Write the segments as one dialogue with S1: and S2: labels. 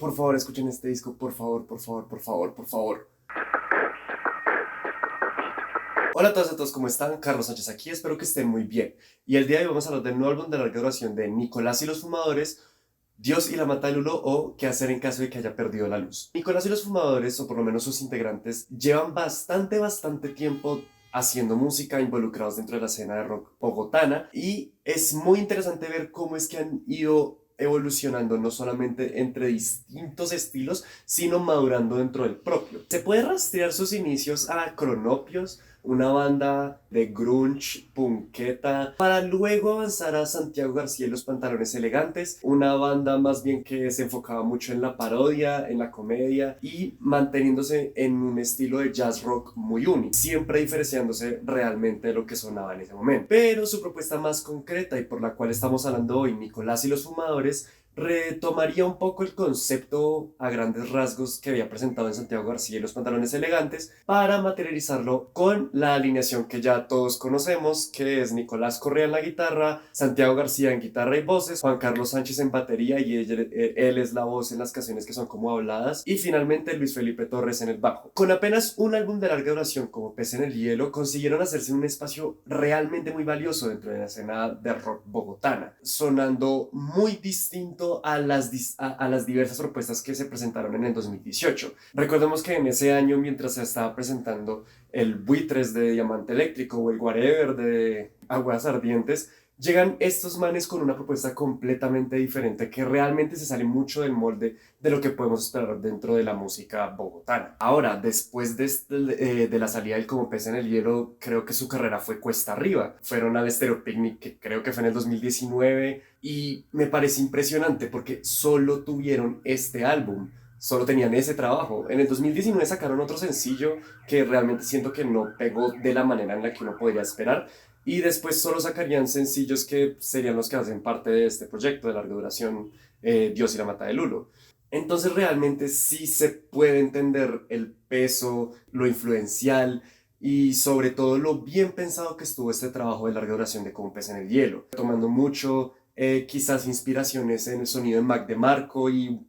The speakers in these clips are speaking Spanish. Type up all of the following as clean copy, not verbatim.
S1: Por favor, escuchen este disco, por favor, por favor, por favor, por favor. Hola a todos y a todos, ¿cómo están? Carlos Sánchez aquí, espero que estén muy bien. Y el día de hoy vamos a hablar del nuevo álbum de larga duración de Nicolás y los Fumadores, Dios y la Mata de Lulo, o qué hacer en caso de que haya perdido la luz. Nicolás y los Fumadores, o por lo menos sus integrantes, llevan bastante tiempo haciendo música, involucrados dentro de la escena de rock bogotana, y es muy interesante ver cómo es que han ido evolucionando no solamente entre distintos estilos, sino madurando dentro del propio. Se puede rastrear sus inicios a Cronopios, una banda de grunge, punketa, para luego avanzar a Santiago García y los Pantalones Elegantes, una banda más bien que se enfocaba mucho en la parodia, en la comedia y manteniéndose en un estilo de jazz rock muy único, siempre diferenciándose realmente de lo que sonaba en ese momento. Pero su propuesta más concreta y por la cual estamos hablando hoy, Nicolás y los Fumadores, retomaría un poco el concepto a grandes rasgos que había presentado en Santiago García y los Pantalones Elegantes para materializarlo con la alineación que ya todos conocemos, que es Nicolás Correa en la guitarra, Santiago García en guitarra y voces, Juan Carlos Sánchez en batería y él es la voz en las canciones que son como habladas, y finalmente Luis Felipe Torres en el bajo. Con apenas un álbum de larga duración como Pez en el Hielo, consiguieron hacerse un espacio realmente muy valioso dentro de la escena de rock bogotana, sonando muy distinto a las diversas propuestas que se presentaron en el 2018. Recordemos que en ese año, mientras se estaba presentando el Buitres de Diamante Eléctrico o el Whatever de Aguas Ardientes, llegan estos manes con una propuesta completamente diferente que realmente se sale mucho del molde de lo que podemos esperar dentro de la música bogotana. Ahora, después de la salida del Como Pez en el Hielo, creo que su carrera fue cuesta arriba. Fueron al Stereo Picnic, que creo que fue en el 2019, y me parece impresionante porque solo tuvieron este álbum. Solo tenían ese trabajo. En el 2019 sacaron otro sencillo que realmente siento que no pegó de la manera en la que uno podría esperar, y después solo sacarían sencillos que serían los que hacen parte de este proyecto de larga duración, Dios y la Mata de Lulo. Entonces realmente sí se puede entender el peso, lo influencial y sobre todo lo bien pensado que estuvo este trabajo de larga duración de Como un Pez en el Hielo, tomando mucho quizás inspiraciones en el sonido de Mac DeMarco y un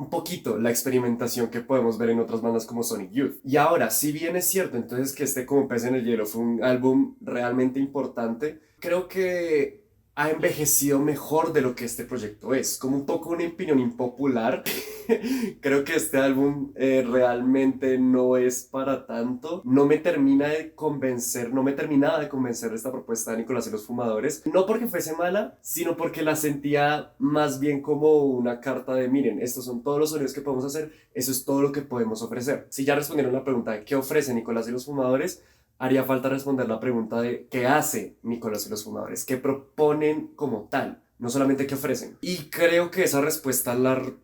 S1: poquito la experimentación que podemos ver en otras bandas como Sonic Youth. Y ahora, si bien es cierto entonces que este Como Pez en el Hielo fue un álbum realmente importante, creo que ha envejecido mejor de lo que este proyecto es, como un poco una opinión impopular. Creo que este álbum realmente no es para tanto. No me termina de convencer, no me terminaba de convencer de esta propuesta de Nicolás y los Fumadores. No porque fuese mala, sino porque la sentía más bien como una carta de, miren, estos son todos los sonidos que podemos hacer, eso es todo lo que podemos ofrecer. Si ya respondieron la pregunta de qué ofrece Nicolás y los Fumadores, haría falta responder la pregunta de qué hace Nicolás y los Fumadores, qué proponen como tal, no solamente qué ofrecen. Y creo que esa respuesta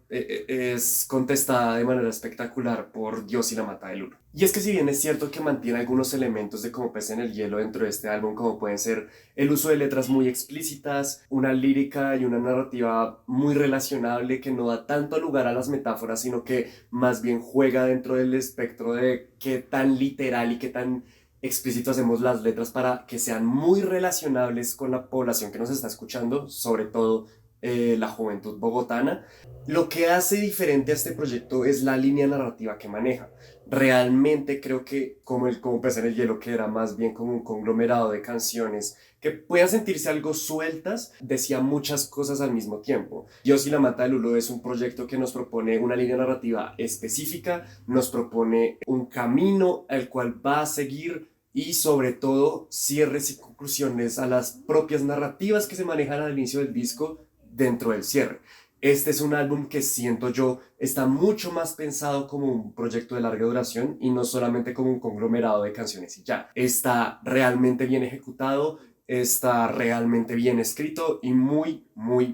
S1: es contestada de manera espectacular por Dios y la Mata de Lulo. Y es que si bien es cierto que mantiene algunos elementos de Como Pez en el Hielo dentro de este álbum, como pueden ser el uso de letras muy explícitas, una lírica y una narrativa muy relacionable que no da tanto lugar a las metáforas, sino que más bien juega dentro del espectro de qué tan literal y qué tan explícito hacemos las letras para que sean muy relacionables con la población que nos está escuchando, sobre todo la juventud bogotana. Lo que hace diferente a este proyecto es la línea narrativa que maneja. Realmente creo que como Pez en el Hielo, que era más bien como un conglomerado de canciones que puedan sentirse algo sueltas, decía muchas cosas al mismo tiempo. Dios y la Mata de Lulo es un proyecto que nos propone una línea narrativa específica, nos propone un camino al cual va a seguir y sobre todo cierres y conclusiones a las propias narrativas que se manejan al inicio del disco dentro del cierre. Este es un álbum que siento yo está mucho más pensado como un proyecto de larga duración y no solamente como un conglomerado de canciones y ya. Está realmente bien ejecutado, está realmente bien escrito y muy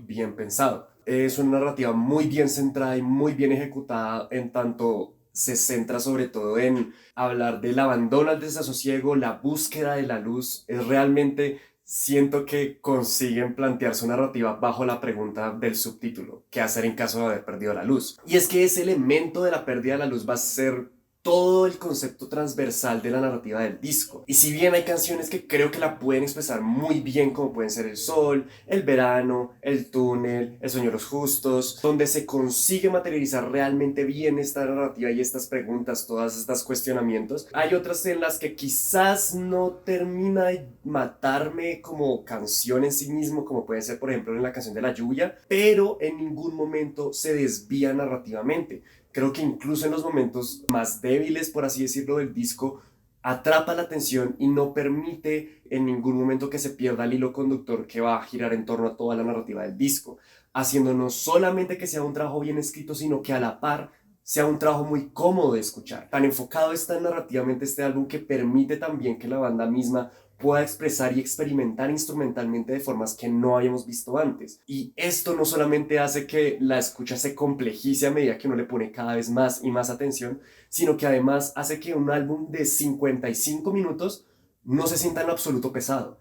S1: bien pensado. Es una narrativa muy bien centrada y muy bien ejecutada, en tanto se centra sobre todo en hablar del abandono al desasosiego, la búsqueda de la luz. Es realmente, siento que consiguen plantear su narrativa bajo la pregunta del subtítulo, ¿qué hacer en caso de haber perdido la luz? Y es que ese elemento de la pérdida de la luz va a ser todo el concepto transversal de la narrativa del disco. Y si bien hay canciones que creo que la pueden expresar muy bien, como pueden ser El Sol, El Verano, El Túnel, El Sueño de los Justos, donde se consigue materializar realmente bien esta narrativa y estas preguntas, todas estas cuestionamientos, hay otras en las que quizás no termina de matarme como canción en sí mismo, como puede ser por ejemplo en la canción de La Lluvia, pero en ningún momento se desvía narrativamente. Creo que incluso en los momentos más débiles, por así decirlo, del disco, atrapa la atención y no permite en ningún momento que se pierda el hilo conductor que va a girar en torno a toda la narrativa del disco, haciendo no solamente que sea un trabajo bien escrito, sino que a la par sea un trabajo muy cómodo de escuchar. Tan enfocado está narrativamente este álbum que permite también que la banda misma pueda expresar y experimentar instrumentalmente de formas que no habíamos visto antes. Y esto no solamente hace que la escucha se complejice a medida que uno le pone cada vez más y más atención, sino que además hace que un álbum de 55 minutos no se sienta en lo absoluto pesado,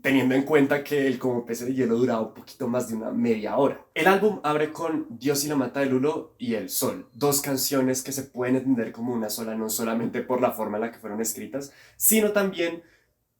S1: teniendo en cuenta que el Como Pez de Hielo duraba un poquito más de una media hora. El álbum abre con Dios y la Mata de Lulo y El Sol, dos canciones que se pueden entender como una sola, no solamente por la forma en la que fueron escritas, sino también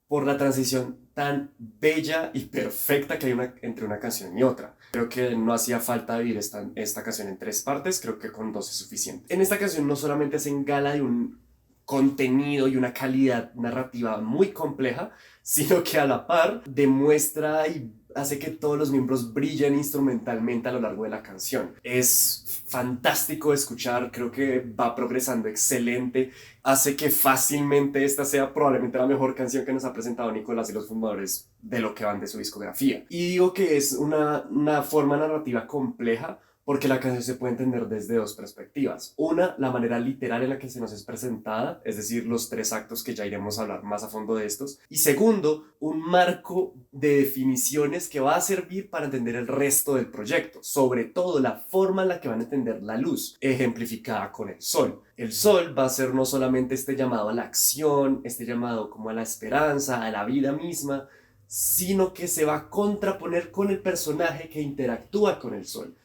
S1: por la transición tan bella y perfecta que hay entre una canción y otra. Creo que no hacía falta dividir esta canción en tres partes, creo que con dos es suficiente. En esta canción no solamente hacen gala de un contenido y una calidad narrativa muy compleja, sino que a la par demuestra y hace que todos los miembros brillen instrumentalmente a lo largo de la canción. Es fantástico de escuchar, creo que va progresando excelente, hace que fácilmente esta sea probablemente la mejor canción que nos ha presentado Nicolás y los Fumadores de lo que van de su discografía. Y digo que es una forma narrativa compleja porque la canción se puede entender desde dos perspectivas. Una, la manera literal en la que se nos es presentada, es decir, los tres actos que ya iremos a hablar más a fondo de estos. Y segundo, un marco de definiciones que va a servir para entender el resto del proyecto, sobre todo la forma en la que van a entender la luz, ejemplificada con el sol. El sol va a ser no solamente este llamado a la acción, este llamado como a la esperanza, a la vida misma, sino que se va a contraponer con el personaje que interactúa con el sol,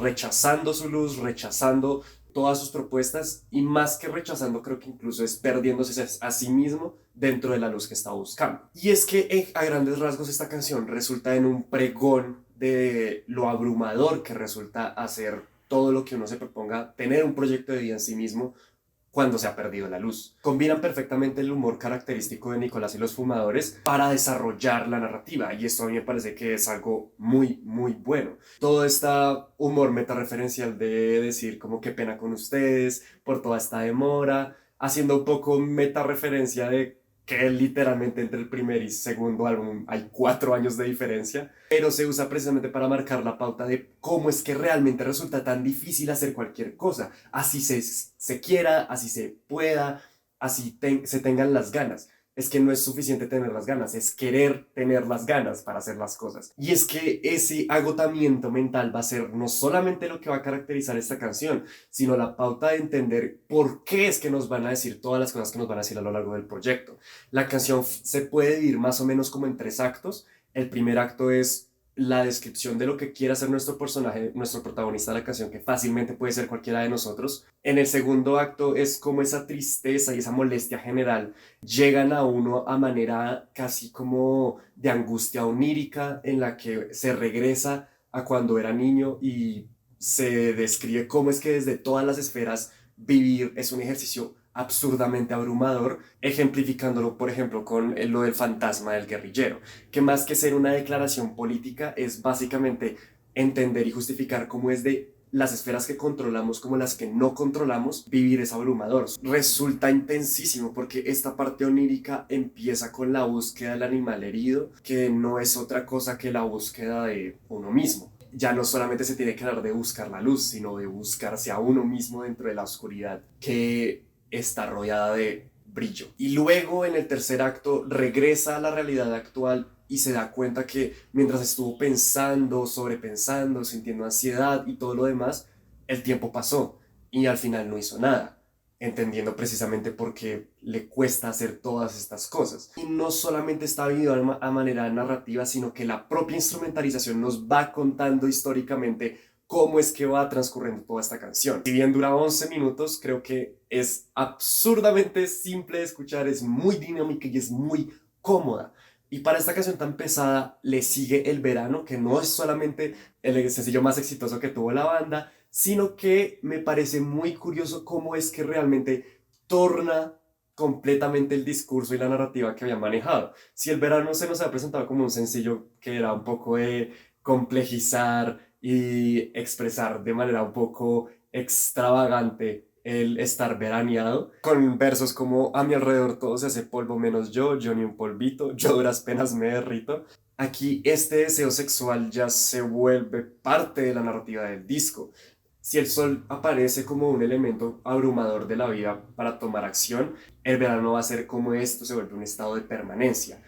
S1: rechazando su luz, rechazando todas sus propuestas y más que rechazando creo que incluso es perdiéndose a sí mismo dentro de la luz que está buscando. Y es que a grandes rasgos esta canción resulta en un pregón de lo abrumador que resulta hacer todo lo que uno se proponga, tener un proyecto de vida en sí mismo cuando se ha perdido la luz. Combinan perfectamente el humor característico de Nicolás y los Fumadores para desarrollar la narrativa y esto a mí me parece que es algo muy, muy bueno. Todo este humor metareferencial de decir como qué pena con ustedes por toda esta demora, haciendo un poco metareferencia de que literalmente entre el primer y segundo álbum hay 4 años de diferencia, pero se usa precisamente para marcar la pauta de cómo es que realmente resulta tan difícil hacer cualquier cosa, así se quiera, así se pueda, así se tengan las ganas. Es que no es suficiente tener las ganas, es querer tener las ganas para hacer las cosas. Y es que ese agotamiento mental va a ser no solamente lo que va a caracterizar esta canción, sino la pauta de entender por qué es que nos van a decir todas las cosas que nos van a decir a lo largo del proyecto. La canción se puede dividir más o menos como en tres actos. El primer acto es la descripción de lo que quiere hacer nuestro personaje, nuestro protagonista de la canción, que fácilmente puede ser cualquiera de nosotros. En el segundo acto es como esa tristeza y esa molestia general llegan a uno a manera casi como de angustia onírica en la que se regresa a cuando era niño y se describe cómo es que desde todas las esferas vivir es un ejercicio absurdamente abrumador, ejemplificándolo por ejemplo con lo del fantasma del guerrillero, que más que ser una declaración política es básicamente entender y justificar cómo es de las esferas que controlamos como las que no controlamos, vivir es abrumador. Resulta intensísimo porque esta parte onírica empieza con la búsqueda del animal herido, que no es otra cosa que la búsqueda de uno mismo. Ya no solamente se tiene que hablar de buscar la luz, sino de buscarse a uno mismo dentro de la oscuridad que está rodeada de brillo. Y luego en el tercer acto regresa a la realidad actual y se da cuenta que mientras estuvo pensando, sobrepensando, sintiendo ansiedad y todo lo demás, el tiempo pasó y al final no hizo nada, entendiendo precisamente por qué le cuesta hacer todas estas cosas. Y no solamente está vivido a manera narrativa, sino que la propia instrumentalización nos va contando históricamente cómo es que va transcurriendo toda esta canción. Si bien dura 11 minutos, creo que es absurdamente simple de escuchar, es muy dinámica y es muy cómoda. Y para esta canción tan pesada le sigue El Verano, que no es solamente el sencillo más exitoso que tuvo la banda, sino que me parece muy curioso cómo es que realmente torna completamente el discurso y la narrativa que habían manejado. Si El Verano se nos ha presentado como un sencillo que era un poco de complejizar y expresar de manera un poco extravagante el estar veraneado, con versos como a mi alrededor todo se hace polvo menos yo ni un polvito, yo duras penas me derrito. Aquí este deseo sexual ya se vuelve parte de la narrativa del disco. Si el sol aparece como un elemento abrumador de la vida para tomar acción, el verano va a ser como esto se vuelve un estado de permanencia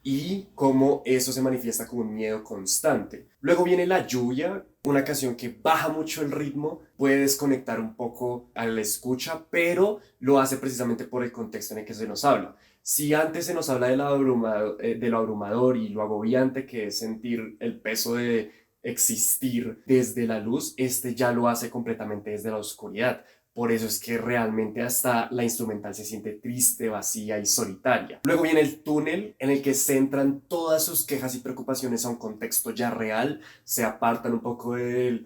S1: y cómo eso se manifiesta como un miedo constante. Luego viene La Lluvia, una canción que baja mucho el ritmo, puede desconectar un poco a la escucha, pero lo hace precisamente por el contexto en el que se nos habla. Si antes se nos habla de lo abrumador y lo agobiante que es sentir el peso de existir desde la luz, este ya lo hace completamente desde la oscuridad. Por eso es que realmente hasta la instrumental se siente triste, vacía y solitaria. Luego viene el túnel, en el que centran todas sus quejas y preocupaciones a un contexto ya real, se apartan un poco de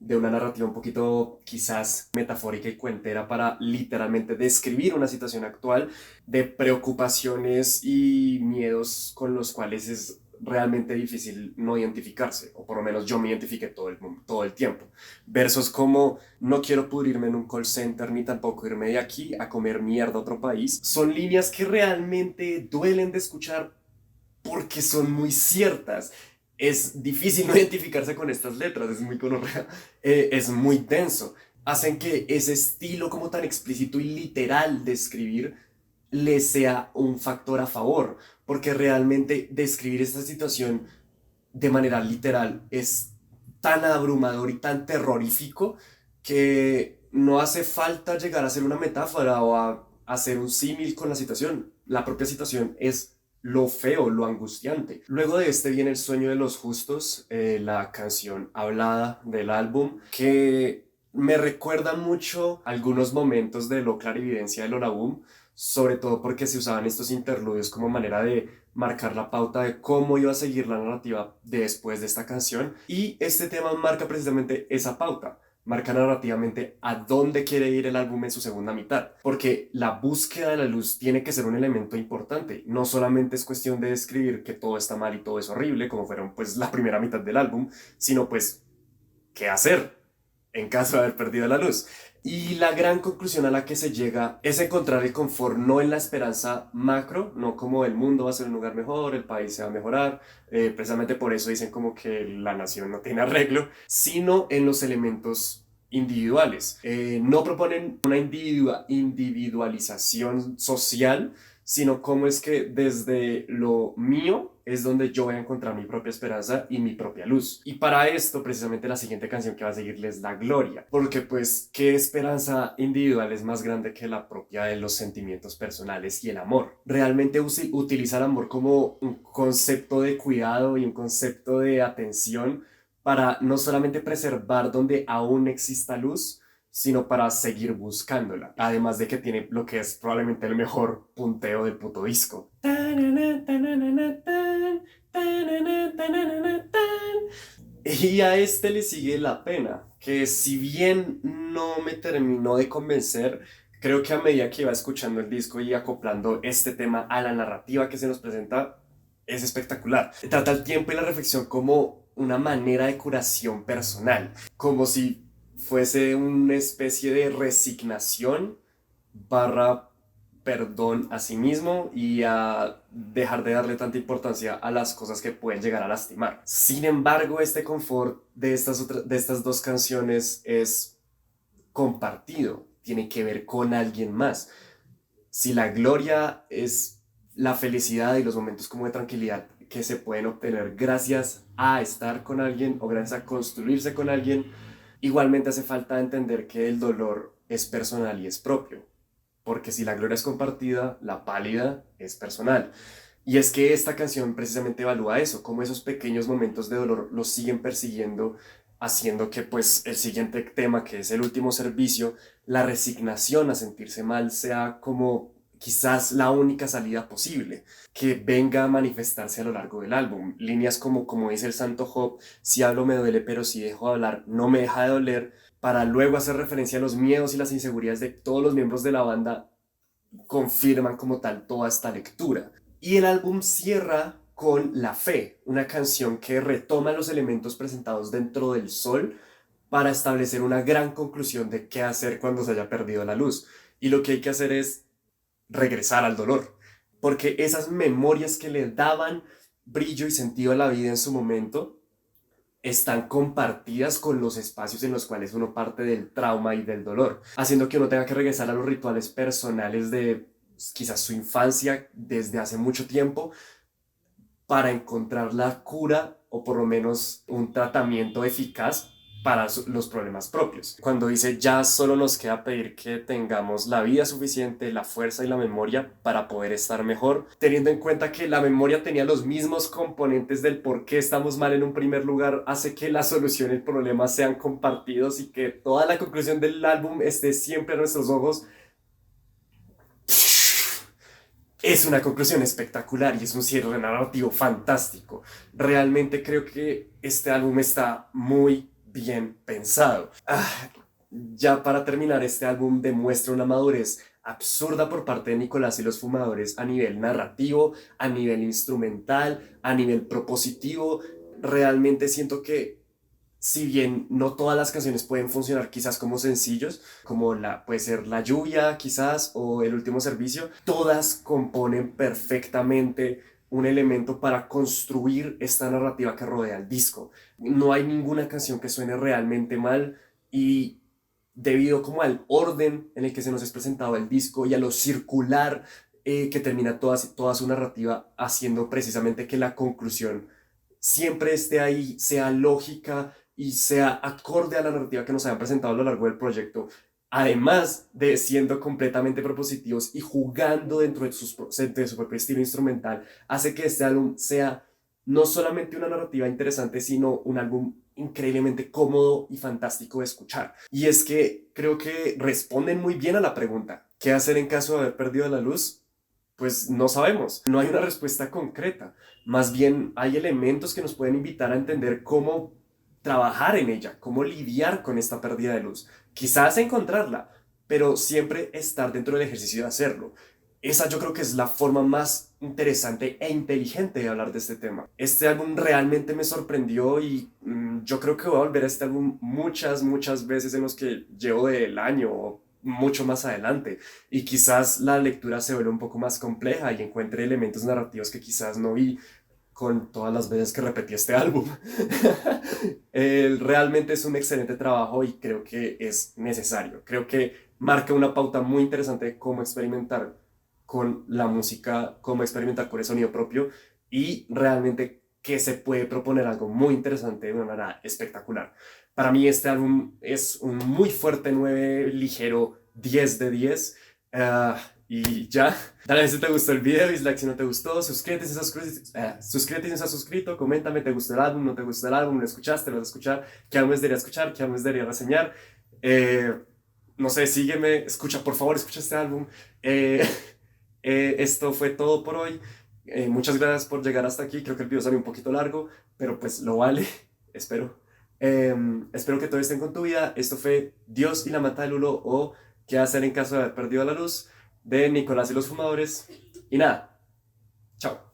S1: una narrativa un poquito quizás metafórica y cuentera para literalmente describir una situación actual de preocupaciones y miedos con los cuales es realmente difícil no identificarse, o por lo menos yo me identifiqué todo el tiempo. Versos como no quiero pudrirme en un call center ni tampoco irme de aquí a comer mierda a otro país, son líneas que realmente duelen de escuchar porque son muy ciertas. Es difícil no identificarse con estas letras, es muy colorida, es muy denso. Hacen que ese estilo como tan explícito y literal de escribir le sea un factor a favor, porque realmente describir esta situación de manera literal es tan abrumador y tan terrorífico que no hace falta llegar a hacer una metáfora o a hacer un símil con la situación. La propia situación es lo feo, lo angustiante. Luego de este viene El sueño de los justos, la canción hablada del álbum, que me recuerda mucho algunos momentos de Lo Clarividencia de Lola Boom, sobre todo porque se usaban estos interludios como manera de marcar la pauta de cómo iba a seguir la narrativa después de esta canción, y este tema marca precisamente esa pauta, marca narrativamente a dónde quiere ir el álbum en su segunda mitad, porque la búsqueda de la luz tiene que ser un elemento importante, no solamente es cuestión de describir que todo está mal y todo es horrible, como fueron pues la primera mitad del álbum, sino pues qué hacer en caso de haber perdido la luz. Y la gran conclusión a la que se llega es encontrar el confort no en la esperanza macro, no como el mundo va a ser un lugar mejor, el país se va a mejorar, precisamente por eso dicen como que la nación no tiene arreglo, sino en los elementos individuales. No proponen una individualización social, sino cómo es que desde lo mío es donde yo voy a encontrar mi propia esperanza y mi propia luz. Y para esto, precisamente la siguiente canción que va a seguirles es La Gloria, porque pues, ¿qué esperanza individual es más grande que la propia de los sentimientos personales y el amor? Realmente utiliza el amor como un concepto de cuidado y un concepto de atención para no solamente preservar donde aún exista luz, sino para seguir buscándola. Además de que tiene lo que es probablemente el mejor punteo del puto disco. Y a este le sigue La Pena, que si bien no me terminó de convencer, creo que a medida que iba escuchando el disco y acoplando este tema a la narrativa que se nos presenta, es espectacular. Trata el tiempo y la reflexión como una manera de curación personal, como si fuese una especie de resignación barra perdón a sí mismo y a dejar de darle tanta importancia a las cosas que pueden llegar a lastimar. Sin embargo, este confort de estas dos canciones es compartido, tiene que ver con alguien más. Si la gloria es la felicidad y los momentos como de tranquilidad que se pueden obtener gracias a estar con alguien o gracias a construirse con alguien, igualmente hace falta entender que el dolor es personal y es propio, porque si la gloria es compartida, la pálida es personal. Y es que esta canción precisamente evalúa eso, cómo esos pequeños momentos de dolor los siguen persiguiendo haciendo que pues el siguiente tema, que es el último servicio, la resignación a sentirse mal sea como quizás la única salida posible, que venga a manifestarse a lo largo del álbum. Líneas como dice el santo Job: si hablo me duele, pero si dejo de hablar no me deja de doler, para luego hacer referencia a los miedos y las inseguridades de todos los miembros de la banda, confirman como tal toda esta lectura. Y el álbum cierra con La Fe, una canción que retoma los elementos presentados dentro del Sol para establecer una gran conclusión de qué hacer cuando se haya perdido la luz. Y lo que hay que hacer es regresar al dolor, porque esas memorias que le daban brillo y sentido a la vida en su momento están compartidas con los espacios en los cuales uno parte del trauma y del dolor, haciendo que uno tenga que regresar a los rituales personales de quizás su infancia desde hace mucho tiempo para encontrar la cura o por lo menos un tratamiento eficaz para los problemas propios. Cuando dice ya solo nos queda pedir que tengamos la vida suficiente, la fuerza y la memoria para poder estar mejor, teniendo en cuenta que la memoria tenía los mismos componentes del por qué estamos mal en un primer lugar, hace que la solución y el problema sean compartidos y que toda la conclusión del álbum esté siempre a nuestros ojos. Es una conclusión espectacular y es un cierre narrativo fantástico. Realmente creo que este álbum está muy bien pensado. Ya para terminar, este álbum demuestra una madurez absurda por parte de Nicolás y los Fumadores a nivel narrativo, a nivel instrumental, a nivel propositivo. Realmente siento que si bien no todas las canciones pueden funcionar quizás como sencillos, como puede ser La Lluvia quizás o El Último Servicio, todas componen perfectamente un elemento para construir esta narrativa que rodea el disco. No hay ninguna canción que suene realmente mal y debido como al orden en el que se nos es presentado el disco y a lo circular que termina toda su narrativa, haciendo precisamente que la conclusión siempre esté ahí, sea lógica y sea acorde a la narrativa que nos habían presentado a lo largo del proyecto, además de siendo completamente propositivos y jugando dentro de su propio estilo instrumental, hace que este álbum sea no solamente una narrativa interesante, sino un álbum increíblemente cómodo y fantástico de escuchar. Y es que creo que responden muy bien a la pregunta: ¿qué hacer en caso de haber perdido la luz? Pues no sabemos, no hay una respuesta concreta. Más bien hay elementos que nos pueden invitar a entender cómo trabajar en ella, cómo lidiar con esta pérdida de luz. Quizás encontrarla, pero siempre estar dentro del ejercicio de hacerlo. Esa yo creo que es la forma más interesante e inteligente de hablar de este tema. Este álbum realmente me sorprendió y yo creo que voy a volver a este álbum muchas veces en los que llevo del año o mucho más adelante. Y quizás la lectura se vuelve un poco más compleja y encuentre elementos narrativos que quizás no vi con todas las veces que repetí este álbum. Realmente es un excelente trabajo y creo que es necesario. Creo que marca una pauta muy interesante de cómo experimentar con la música, cómo experimentar con el sonido propio y realmente que se puede proponer algo muy interesante de una manera espectacular. Para mí este álbum es un muy fuerte 9 ligero 10 de 10. Y ya, dale si te gustó el video, dislike si no te gustó, suscríbete si no estás suscrito, coméntame, ¿te gustó el álbum, no te gustó el álbum, lo escuchaste, lo vas a escuchar, qué álbumes debería escuchar, qué álbumes debería reseñar, no sé, sígueme, escucha, por favor, escucha este álbum. Eh, Esto fue todo por hoy. Muchas gracias por llegar hasta aquí. Creo que el video salió un poquito largo, pero pues lo vale, espero. Espero que todo esté con tu vida. Esto fue Dios y la mata de Lulo, o qué hacer en caso de haber perdido la luz, de Nicolás y los Fumadores. Y nada, chao.